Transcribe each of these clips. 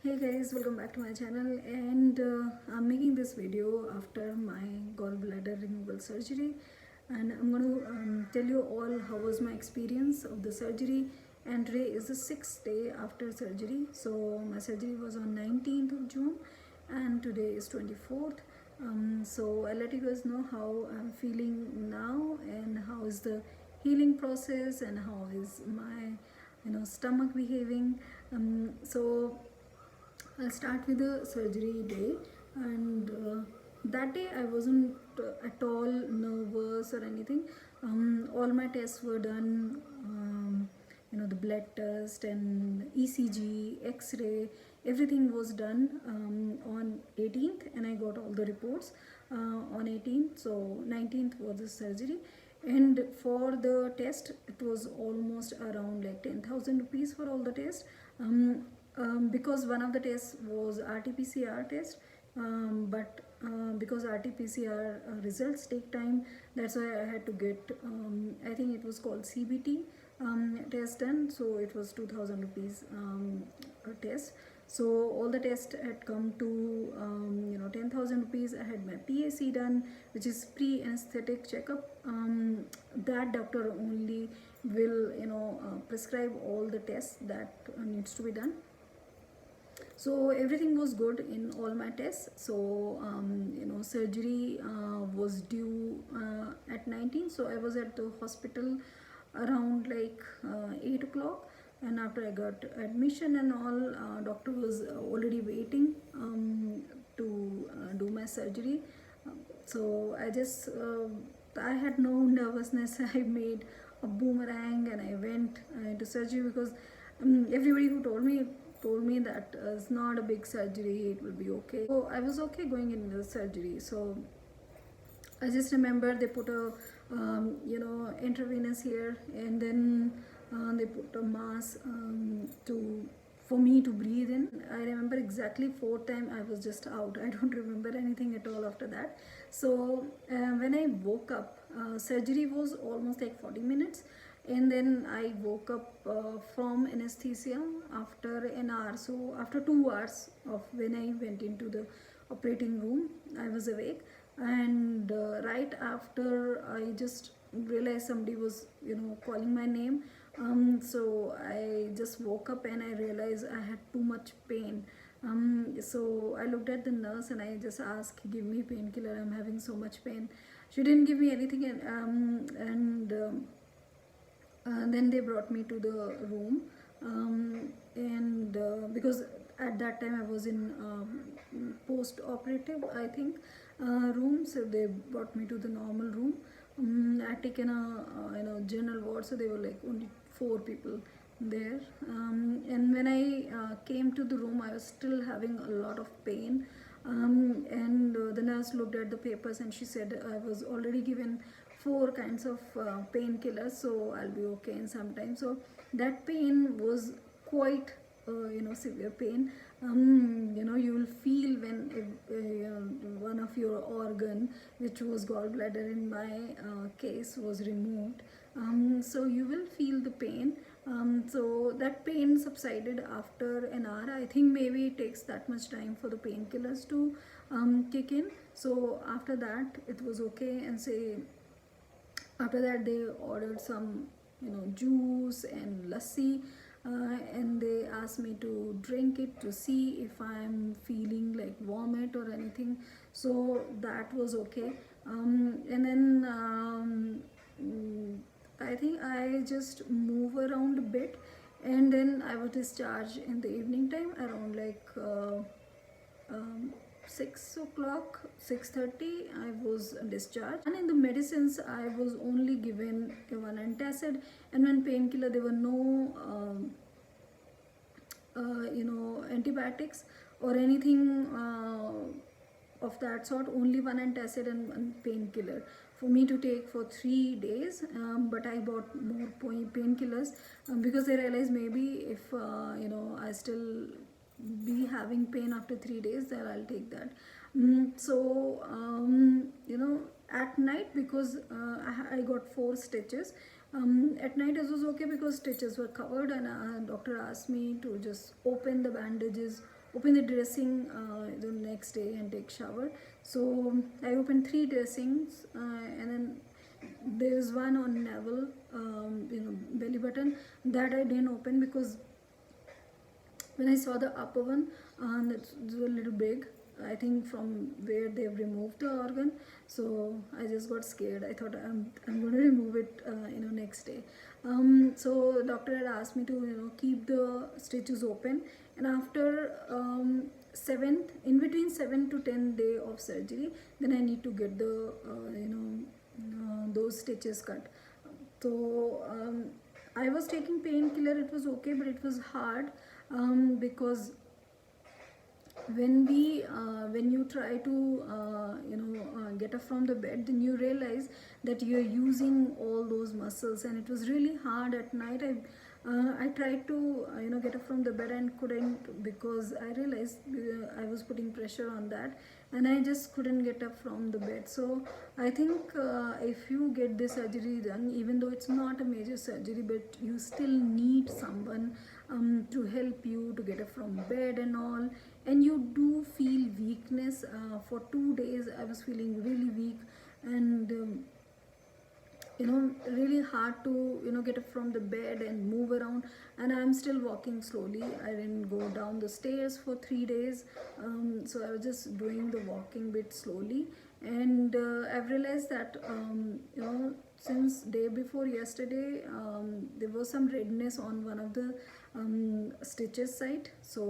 Hey guys, welcome back to my channel, and I'm making this video after my gallbladder removal surgery, and I'm going to tell you all how was my experience of the surgery. And today is the 6th day after surgery. So my surgery was on 19th of June and today is 24th. So I'll let you guys know how I'm feeling now and how is the healing process and how is my stomach behaving. So I'll start with the surgery day, and that day I wasn't at all nervous or anything. All my tests were done. The blood test and ECG, X-ray, everything was done on 18th, and I got all the reports on 18th. So 19th was the surgery, and for the test it was almost around like 10,000 rupees for all the tests. Because one of the tests was RT-PCR test, but because RT-PCR results take time, that's why I had to get, I think it was called CBT test done, so it was 2,000 rupees a test. So all the tests had come to 10,000 rupees. I had my PAC done, which is pre-anesthetic checkup. That doctor only will prescribe all the tests that needs to be done. So everything was good in all my tests. So surgery was due at 19. So I was at the hospital around like 8 o'clock, and after I got admission and all, doctor was already waiting to do my surgery. So I had no nervousness. I made a boomerang and I went into surgery because everybody who told me that it's not a big surgery, it will be okay. So I was okay going in the surgery. So I just remember they put a intravenous here, and then they put a mask for me to breathe in. I remember exactly 4th time I was just out. I don't remember anything at all after that. So when I woke up, surgery was almost like 40 minutes, and then I woke up from anesthesia after an hour. So after 2 hours of when I went into the operating room, I was awake, and right after I just realized somebody was calling my name. So I just woke up and I realized I had too much pain. So I looked at the nurse and I just asked, give me painkiller, I'm having so much pain. She didn't give me anything, and then they brought me to the room, and because at that time I was in post-operative, I think, room, so they brought me to the normal room. I had taken a general ward, so they were like only 4 people there, and when I came to the room, I was still having a lot of pain. And the nurse looked at the papers and she said I was already given 4 kinds of painkillers, so I'll be okay in some time. So that pain was quite severe pain. You will feel when one of your organ, which was gallbladder in my case, was removed. So you will feel the pain. So that pain subsided after an hour. I think maybe it takes that much time for the painkillers to kick in. So after that it was okay, and say after that they ordered some juice and lassi, and they asked me to drink it to see if I'm feeling like vomit or anything. So that was okay. And then I think I just move around a bit, and then I was discharged in the evening time around like 6 o'clock, 6:30 I was discharged. And in the medicines I was only given one antacid, and one painkiller. There were no antibiotics or anything of that sort. Only one antacid and one painkiller for me to take for 3 days. But I bought more painkillers because I realized maybe if I still be having pain after 3 days, then I'll take that. So at night, because I got 4 stitches, at night it was okay because stitches were covered, and doctor asked me to just open the bandages open the dressing the next day and take shower. So I opened 3 dressings, and then there's one on navel, belly button, that I didn't open because when I saw the upper one, that's a little big, I think from where they've removed the organ. So I just got scared. I thought I'm going to remove it next day. So doctor had asked me to keep the stitches open, and after 7th, in between 7 to 10 day of surgery, then I need to get the those stitches cut. So I was taking painkiller, it was okay, but it was hard because when you try to get up from the bed, then you realize that you're using all those muscles, and it was really hard at night. I tried to get up from the bed and couldn't, because I realized I was putting pressure on that, and I just couldn't get up from the bed. So I think if you get this surgery done, even though it's not a major surgery, but you still need someone to help you to get up from bed and all. And you do feel weakness. For 2 days I was feeling really weak, and really hard to get up from the bed and move around, and I'm still walking slowly. I didn't go down the stairs for 3 days, so I was just doing the walking bit slowly. And I've realized that since day before yesterday, there was some redness on one of the stitches site. So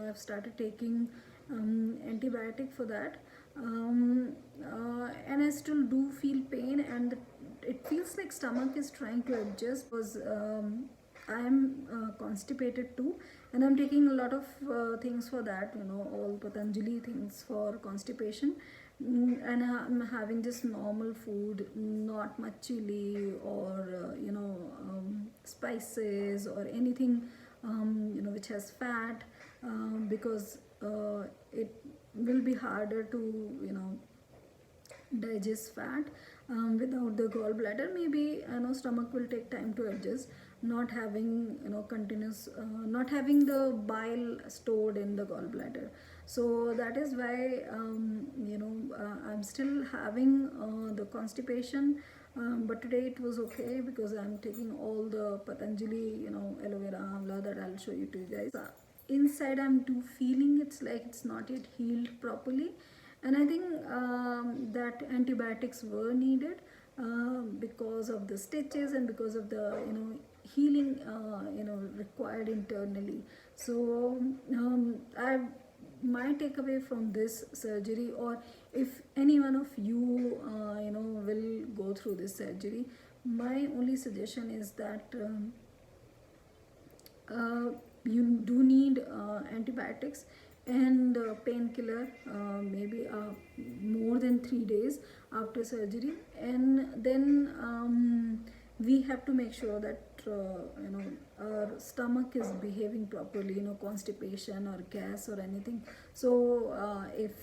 I've started taking antibiotic for that, and I still do feel pain, and it feels like stomach is trying to adjust, because I am constipated too, and I'm taking a lot of things for that, all Patanjali things for constipation. And I'm having just normal food, not much chili or spices or anything which has fat, because it will be harder to digest fat without the gallbladder. Maybe stomach will take time to adjust, not having continuous not having the bile stored in the gallbladder. So that is why I'm still having the constipation, but today it was okay because I'm taking all the Patanjali aloe vera amla that I'll show you to you guys. Inside I'm too feeling it's like it's not yet healed properly, and I think that antibiotics were needed because of the stitches and because of the healing required internally. So my takeaway from this surgery, or if any one of you will go through this surgery, my only suggestion is that you do need antibiotics and painkiller, maybe more than 3 days after surgery. And then we have to make sure that our stomach is behaving properly, constipation or gas or anything. So if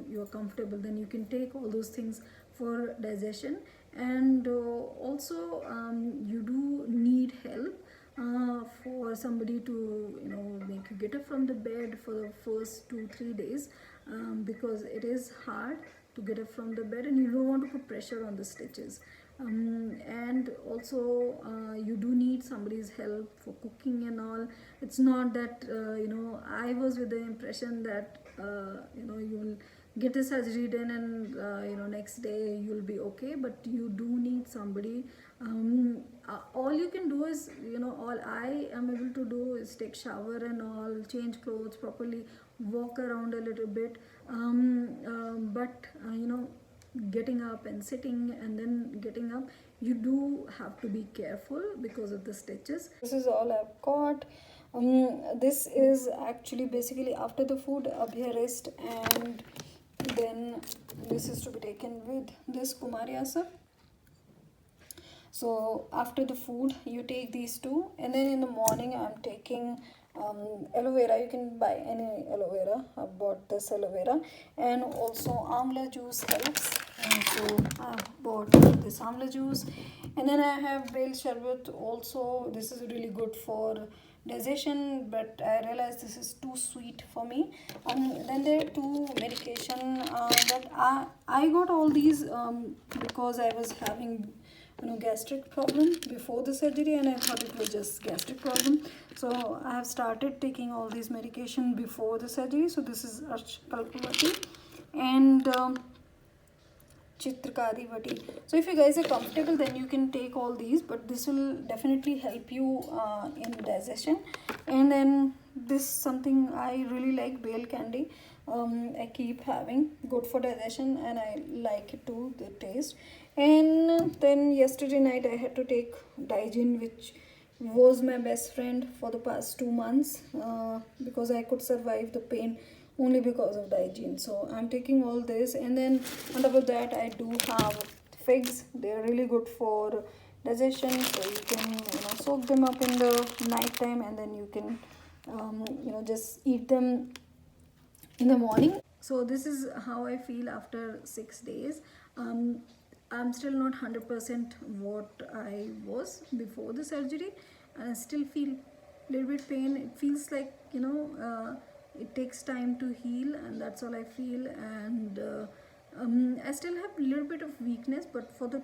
you're comfortable, then you can take all those things for digestion. And also you do need help for somebody to make you get up from the bed for the first 2-3 days, because it is hard to get up from the bed, and you don't want to put pressure on the stitches. And also you do need somebody's help for cooking and all. It's not that I was with the impression that you will get the surgery done and next day you'll be okay, but you do need somebody. All you can do is all I am able to do is take shower and all, change clothes properly, walk around a little bit, but getting up and sitting and then getting up, you do have to be careful because of the stitches. This is all I've got. This is actually basically after the food abhyarest, and then this is to be taken with this Kumaryasa. So after the food you take these two, and then in the morning I'm taking aloe vera. You can buy any aloe vera. I bought this aloe vera, and also amla juice helps. And so I bought this amla juice, and then I have bel sharbat also. This is really good for digestion, but I realized this is too sweet for me. Then there are two medication that I got all these because I was having gastric problem before the surgery, and I thought it was just gastric problem. So I have started taking all these medication before the surgery. So this is Kalpavati and Chitrikadi Vati. So if you guys are comfortable, then you can take all these, but this will definitely help you in digestion. And then this something I really like, Bale candy. I keep having, good for digestion, and I like it too, the taste. And then yesterday night I had to take Digene, which was my best friend for the past 2 months, because I could survive the pain only because of Digene. So I'm taking all this, and then on top of that I do have figs. They're really good for digestion, so you can soak them up in the night time, and then you can just eat them in the morning. So this is how I feel after 6 days. I'm still not 100% what I was before the surgery, and I still feel a little bit pain. It feels like it takes time to heal, and that's all I feel. And I still have a little bit of weakness, but for the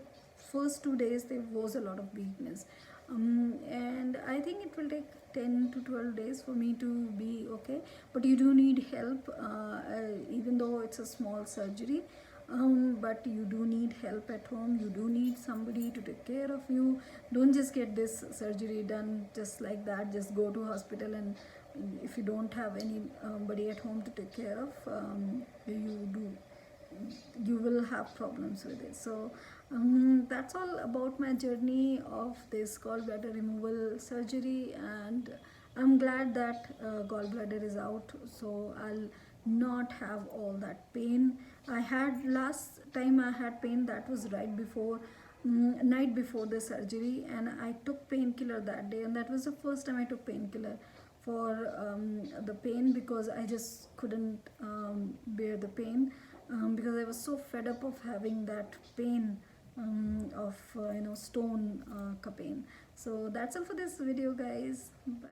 first 2 days there was a lot of weakness, and I think it will take 10 to 12 days for me to be okay. But you do need help, even though it's a small surgery. But you do need help at home. You do need somebody to take care of you. Don't just get this surgery done just like that. Just go to hospital, and if you don't have anybody at home to take care of, you will have problems with it. So that's all about my journey of this gallbladder removal surgery, and I'm glad that gallbladder is out, so I'll not have all that pain. I had last time I had pain, that was right before night before the surgery, and I took painkiller that day, and that was the first time I took painkiller for the pain, because I just couldn't bear the pain, because I was so fed up of having that pain of stone ka pain. So that's all for this video, guys. Bye.